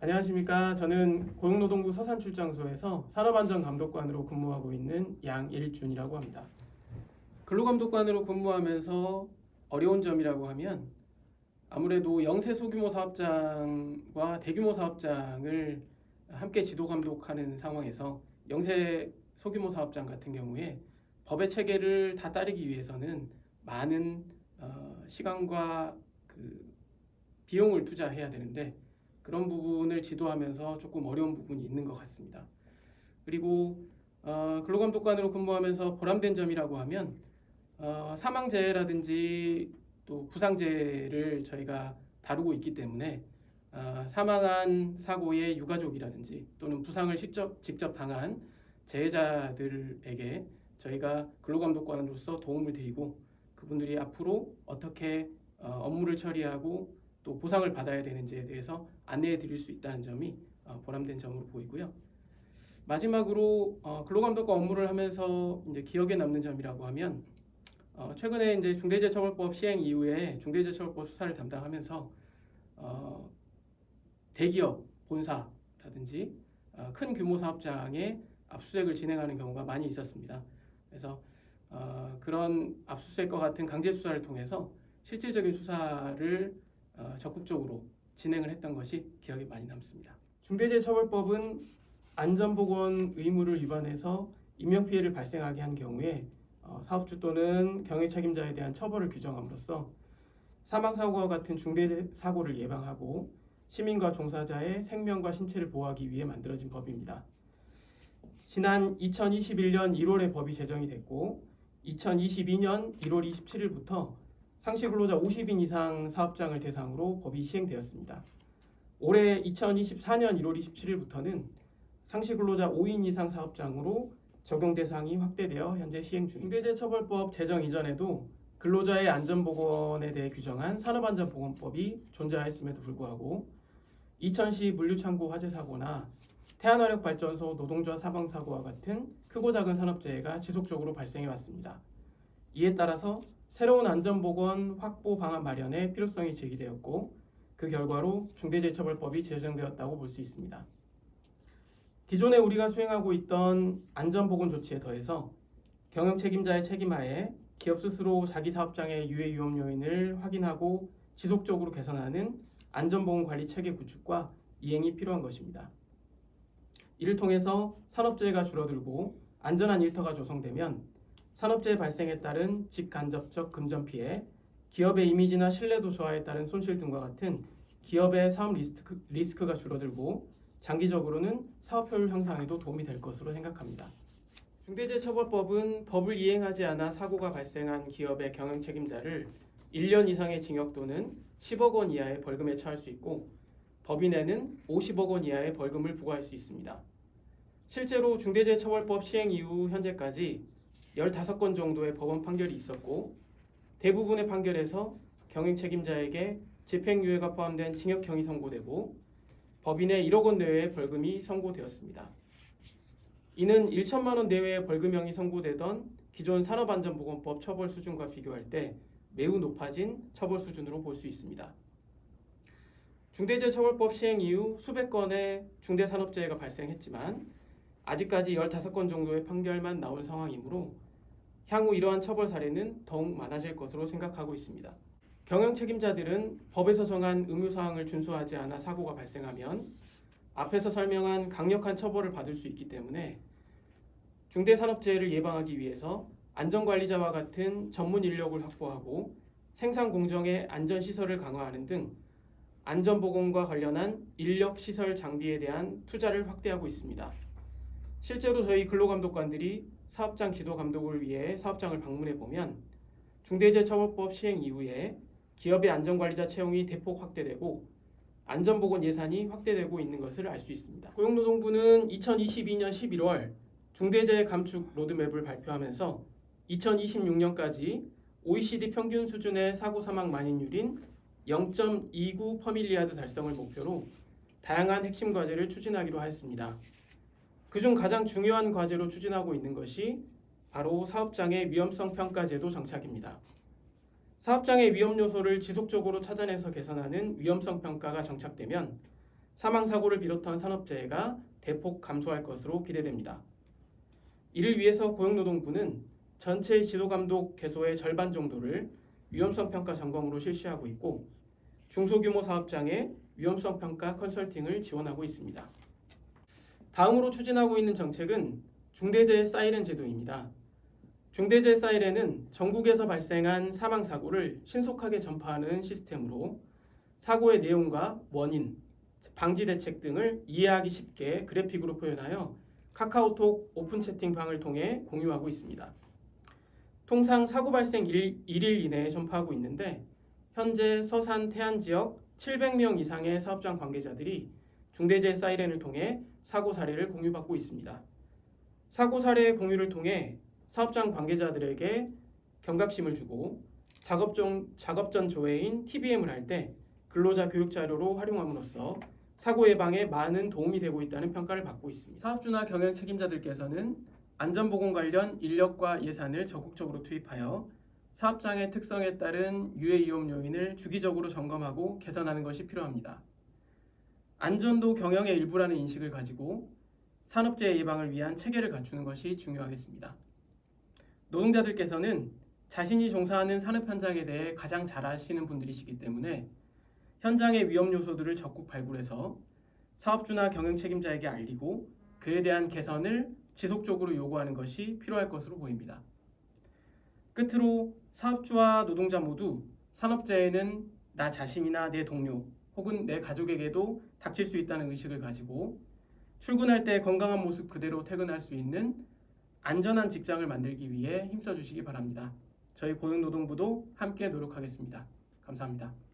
안녕하십니까. 저는 고용노동부 서산출장소에서 산업안전감독관으로 근무하고 있는 양일준이라고 합니다. 근로감독관으로 근무하면서 어려운 점이라고 하면 아무래도 영세 소규모 사업장과 대규모 사업장을 함께 지도 감독하는 상황에서 영세 소규모 사업장 같은 경우에 법의 체계를 다 따르기 위해서는 많은 시간과 비용을 투자해야 되는데 그런 부분을 지도하면서 조금 어려운 부분이 있는 것 같습니다. 그리고 근로감독관으로 근무하면서 보람된 점이라고 하면 사망재해라든지 또 부상재해를 저희가 다루고 있기 때문에 사망한 사고의 유가족이라든지 또는 부상을 직접 당한 재해자들에게 저희가 근로감독관으로서 도움을 드리고 그분들이 앞으로 어떻게 업무를 처리하고 또 보상을 받아야 되는지에 대해서 안내해 드릴 수 있다는 점이 보람된 점으로 보이고요. 마지막으로 근로감독관 업무를 하면서 이제 기억에 남는 점이라고 하면 최근에 이제 중대재해처벌법 시행 이후에 중대재해처벌법 수사를 담당하면서 대기업 본사라든지 큰 규모 사업장에 압수수색을 진행하는 경우가 많이 있었습니다. 그래서 그런 압수수색과 같은 강제 수사를 통해서 실질적인 수사를 적극적으로 진행을 했던 것이 기억에 많이 남습니다. 중대재해처벌법은 안전보건 의무를 위반해서 인명피해를 발생하게 한 경우에 사업주 또는 경영책임자에 대한 처벌을 규정함으로써 사망사고와 같은 중대사고를 예방하고 시민과 종사자의 생명과 신체를 보호하기 위해 만들어진 법입니다. 지난 2021년 1월에 법이 제정이 됐고 2022년 1월 27일부터 상시근로자 50인 이상 사업장을 대상으로 법이 시행되었습니다. 올해 2024년 1월 27일부터는 상시근로자 5인 이상 사업장으로 적용 대상이 확대되어 현재 시행 중입니다. 중대재해처벌법 제정 이전에도 근로자의 안전보건에 대해 규정한 산업안전보건법이 존재하였음에도 불구하고 이천시 물류창고 화재 사고나 태안화력발전소 노동자 사망사고와 같은 크고 작은 산업재해가 지속적으로 발생해 왔습니다. 이에 따라서 새로운 안전보건 확보 방안 마련의 필요성이 제기되었고 그 결과로 중대재해처벌법이 제정되었다고 볼 수 있습니다. 기존에 우리가 수행하고 있던 안전보건 조치에 더해서 경영책임자의 책임하에 기업 스스로 자기 사업장의 유해 위험 요인을 확인하고 지속적으로 개선하는 안전보건관리 체계 구축과 이행이 필요한 것입니다. 이를 통해서 산업재해가 줄어들고 안전한 일터가 조성되면 산업재해 발생에 따른 직간접적 금전 피해, 기업의 이미지나 신뢰도 저하에 따른 손실 등과 같은 기업의 사업 리스크가 줄어들고 장기적으로는 사업 효율 향상에도 도움이 될 것으로 생각합니다. 중대재해처벌법은 법을 이행하지 않아 사고가 발생한 기업의 경영 책임자를 1년 이상의 징역 또는 10억 원 이하의 벌금에 처할 수 있고 법인에는 50억 원 이하의 벌금을 부과할 수 있습니다. 실제로 중대재해처벌법 시행 이후 현재까지 15건 정도의 법원 판결이 있었고 대부분의 판결에서 경영 책임자에게 집행유예가 포함된 징역형이 선고되고 법인의 1억 원 내외의 벌금이 선고되었습니다. 이는 1천만 원 내외의 벌금형이 선고되던 기존 산업안전보건법 처벌 수준과 비교할 때 매우 높아진 처벌 수준으로 볼 수 있습니다. 중대재해처벌법 시행 이후 수백 건의 중대산업재해가 발생했지만 아직까지 15건 정도의 판결만 나온 상황이므로 향후 이러한 처벌 사례는 더욱 많아질 것으로 생각하고 있습니다. 경영 책임자들은 법에서 정한 의무사항을 준수하지 않아 사고가 발생하면 앞에서 설명한 강력한 처벌을 받을 수 있기 때문에 중대산업재해를 예방하기 위해서 안전관리자와 같은 전문 인력을 확보하고 생산 공정의 안전시설을 강화하는 등 안전보건과 관련한 인력, 시설, 장비에 대한 투자를 확대하고 있습니다. 실제로 저희 근로감독관들이 사업장 지도 감독을 위해 사업장을 방문해 보면 중대재해처벌법 시행 이후에 기업의 안전관리자 채용이 대폭 확대되고 안전보건 예산이 확대되고 있는 것을 알 수 있습니다. 고용노동부는 2022년 11월 중대재해 감축 로드맵을 발표하면서 2026년까지 OECD 평균 수준의 사고 사망 만인율인 0.29 퍼밀리아드 달성을 목표로 다양한 핵심 과제를 추진하기로 하였습니다. 그중 가장 중요한 과제로 추진하고 있는 것이 바로 사업장의 위험성 평가 제도 정착입니다. 사업장의 위험 요소를 지속적으로 찾아내서 개선하는 위험성 평가가 정착되면 사망사고를 비롯한 산업재해가 대폭 감소할 것으로 기대됩니다. 이를 위해서 고용노동부는 전체 지도감독 개소의 절반 정도를 위험성평가 점검으로 실시하고 있고 중소규모 사업장의 위험성평가 컨설팅을 지원하고 있습니다. 다음으로 추진하고 있는 정책은 중대재해 사이렌 제도입니다. 중대재해 사이렌은 전국에서 발생한 사망사고를 신속하게 전파하는 시스템으로 사고의 내용과 원인, 방지 대책 등을 이해하기 쉽게 그래픽으로 표현하여 카카오톡 오픈 채팅방을 통해 공유하고 있습니다. 통상 사고 발생 1일 이내에 전파하고 있는데 현재 서산 태안 지역 700명 이상의 사업장 관계자들이 중대재해 사이렌을 통해 사고 사례를 공유받고 있습니다. 사고 사례 공유를 통해 사업장 관계자들에게 경각심을 주고 작업 전 조회인 TBM을 할 때 근로자 교육 자료로 활용함으로써 사고 예방에 많은 도움이 되고 있다는 평가를 받고 있습니다. 사업주나 경영 책임자들께서는 안전보건 관련 인력과 예산을 적극적으로 투입하여 사업장의 특성에 따른 유해 위험 요인을 주기적으로 점검하고 개선하는 것이 필요합니다. 안전도 경영의 일부라는 인식을 가지고 산업재해 예방을 위한 체계를 갖추는 것이 중요하겠습니다. 노동자들께서는 자신이 종사하는 산업 현장에 대해 가장 잘 아시는 분들이시기 때문에 현장의 위험 요소들을 적극 발굴해서 사업주나 경영 책임자에게 알리고 그에 대한 개선을 지속적으로 요구하는 것이 필요할 것으로 보입니다. 끝으로 사업주와 노동자 모두 산업재해는 나 자신이나 내 동료 혹은 내 가족에게도 닥칠 수 있다는 의식을 가지고 출근할 때 건강한 모습 그대로 퇴근할 수 있는 안전한 직장을 만들기 위해 힘써 주시기 바랍니다. 저희 고용노동부도 함께 노력하겠습니다. 감사합니다.